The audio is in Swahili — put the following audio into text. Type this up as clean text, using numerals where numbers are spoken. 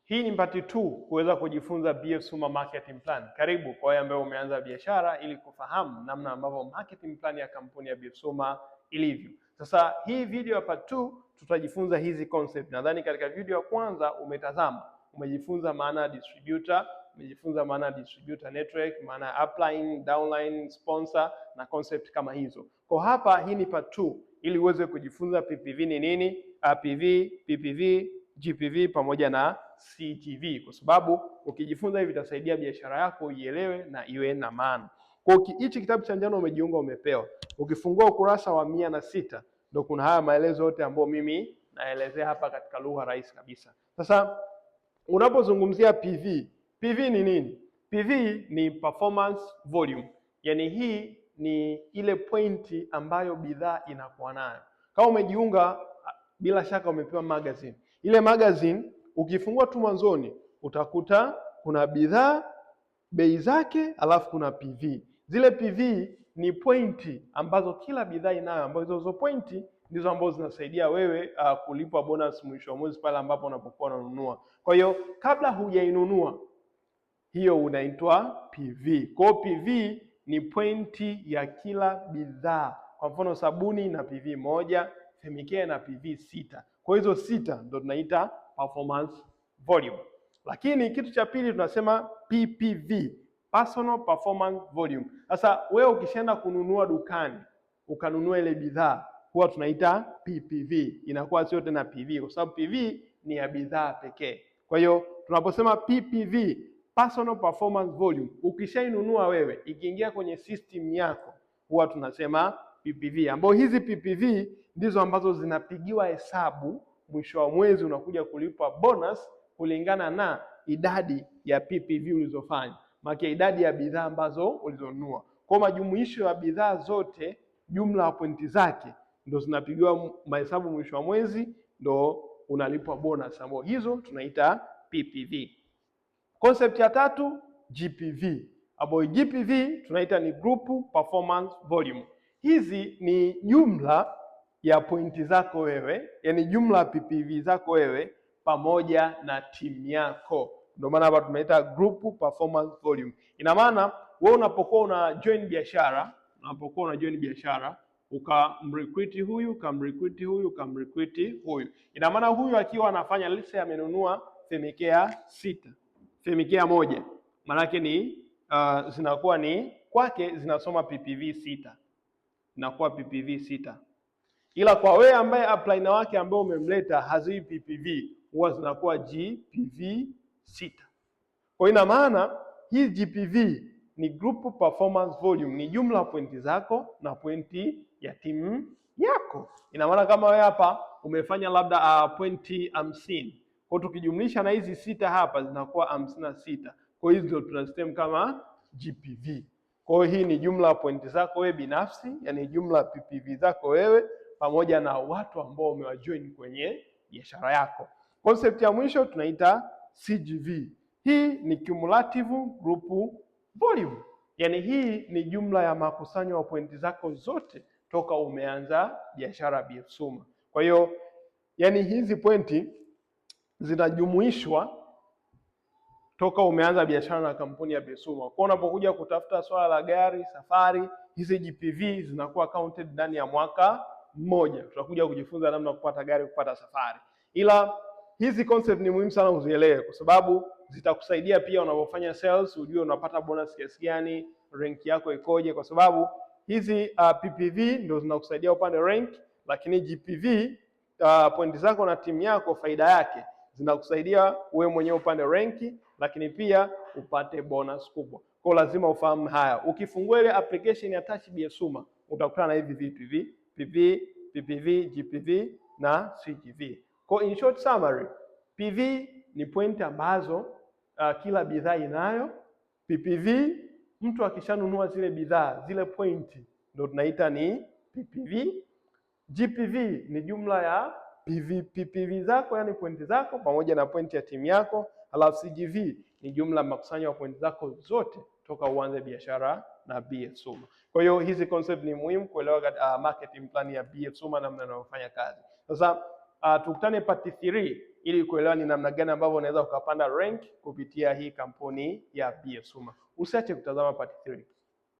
Hii ni part 2 kuweza kujifunza BF Suma marketing plan. Karibu kwa wale ambao umeanza biashara ili kufahamu namna ambavyo marketing plan ya kampuni ya BF Suma ilivyo. Sasa hii video ya part 2 tutajifunza hizi concept. Nadhani katika video ya kwanza umejifunza maana ya distributor, umejifunza maana ya distributor network, maana ya upline, downline, sponsor na concept kama hizo. Kwa hapa hii ni part 2 ili uweze kujifunza PPV ni nini, PV, PPV, GPV pamoja na CGV, kwa sababu ukijifunza hivi vitasaidia biashara yako ielewe na iwe na maana. Kwa hichi kitabu cha njano umejiunga umepewa. Ukifungua ukurasa wa 106 ndio kuna haya maelezo yote ambayo mimi naelezea hapa katika lugha rahisi kabisa. Sasa unapozungumzia PV, PV ni nini? PV ni performance volume. Yaani hii ni ile pointi ambayo bidhaa inakuwa nayo. Kama umejiunga bila shaka umepewa magazine. Ile magazine ukifungua tu mwanzoni utakuta kuna bidhaa, bei zake, alafu kuna PV. Zile PV ni pointi ambazo kila bidhaa inayo, ambazo hizo pointi ndizo ambazo zinasaidia wewe kulipwa bonus mwisho wa mwezi pale ambapo unapokuwa unanunua. Kwa hiyo kabla hujainunua hiyo unaitwa PV. Kwa hiyo PV ni pointi ya kila bidhaa. Kwa mfano sabuni na PV moja, Femicare na PV 6. Kwa hizo 6 ndo tunaita performance volume. Lakini kitu cha pili tunasema PPV, personal performance volume. Sasa wewe ukishaenda kununua dukani ukanunua ile bidhaa huwa tunaita PPV. Inakuwa sio tena PV kwa sababu PV ni ya bidhaa pekee. Kwa hiyo tunaposema PPV, personal performance volume, ukishainunua wewe ikiingia kwenye system yako huwa tunasema PPV, ambapo hizi PPV ndizo ambazo zinapigiwa hesabu mwisho wa mwezi unakuja kulipwa bonus kulingana na idadi ya PPV ulizofanya. Maana idadi ya bidhaa ambazo ulizonunua. Kwa majumuisho ya bidhaa zote, jumla ya pointi zake ndio zinapigiwa mahesabu mwisho wa mwezi, ndio unalipwa bonus, ambapo hizo tunaita PPV. Concept ya tatu GPV, ambapo GPV tunaita ni group performance volume. Hizi ni jumla ya pointi zako wewe, yani jumla ya PPV zako wewe pamoja na timu yako. Ndio maana hapa tunaita group performance volume. Ina maana wewe unapokuwa una join biashara, ukamrecruit huyu, ukamrecruit huyu. Ina maana huyu akiwa anafanya let's say amenunua Femicare 6, Femicare 1. Maana yake ni zinakuwa ni kwake zinasoma PPV 6. Inakuwa PPV 6. Ila kwa wewe ambaye upline wake ambaye umemleta hazii PPV huwa zinakuwa GPV 6. Kwa ina maana hii GPV ni group performance volume, ni jumla pointi zako na pointi ya timu yako. Ina maana kama wewe hapa umefanya labda pointi 50, kwa tukijumlisha na hizi 6 hapa zinakuwa 56. Kwa hiyo ndio tunasema kama GPV. Kwa hiyo hii ni jumla pointi zako wewe binafsi, yani jumla PPV zako wewe pamoja na watu ambao umewajoin kwenye biashara yako. Concept ya mwisho tunaita CGV. Hii ni cumulative group volume. Yaani hii ni jumla ya makusanyo ya pointi zako zote toka umeanza biashara BF Suma. Kwa hiyo yani hizi pointi zinajumuishwa toka umeanza biashara na kampuni ya BF Suma. Kwa unapokuja kutafuta swala la gari, safari, hizi GPV zinakuwa counted ndani ya mwaka mmoja. Tutakuja kujifunza namna kupata gari, kupata safari. Ila hizi concept ni muhimu sana uzielewe kwa sababu zitakusaidia pia unapofanya sales ujue unapata bonus kiasi gani, rank yako ikoje, kwa sababu hizi PPV ndio zinakusaidia upande rank, lakini GPV pointi zako na timu yako faida yake zinakusaidia wewe mwenyewe upande rank, lakini pia upate bonus kubwa. Kwa lazima ufahamu haya. Ukifungua ile application ya Touch BF Suma utakutana na hivi vitu hivi: PV, PPV, GPV na CGV. Kwa in short summary, PV ni pointi ambazo kila bidhaa inayo. PPV mtu akishanunua zile bidhaa, zile pointi ndio tunaita ni PPV. GPV ni jumla ya PPV zako, yani pointi zako pamoja na pointi ya timu yako. Alafu CGV ni jumla makusanyo ya pointi zako zote toka uanze biashara na BF Suma. Kwa hiyo hizi concept ni muhimu kuelewa marketing plan ya BF Suma namna inayofanya kazi. Sasa tukutane part 3 ili kuelewa ni namna gani ambavyo unaweza ukapanda rank kupitia hii kampuni ya BF Suma. Usiache kutazama part 3.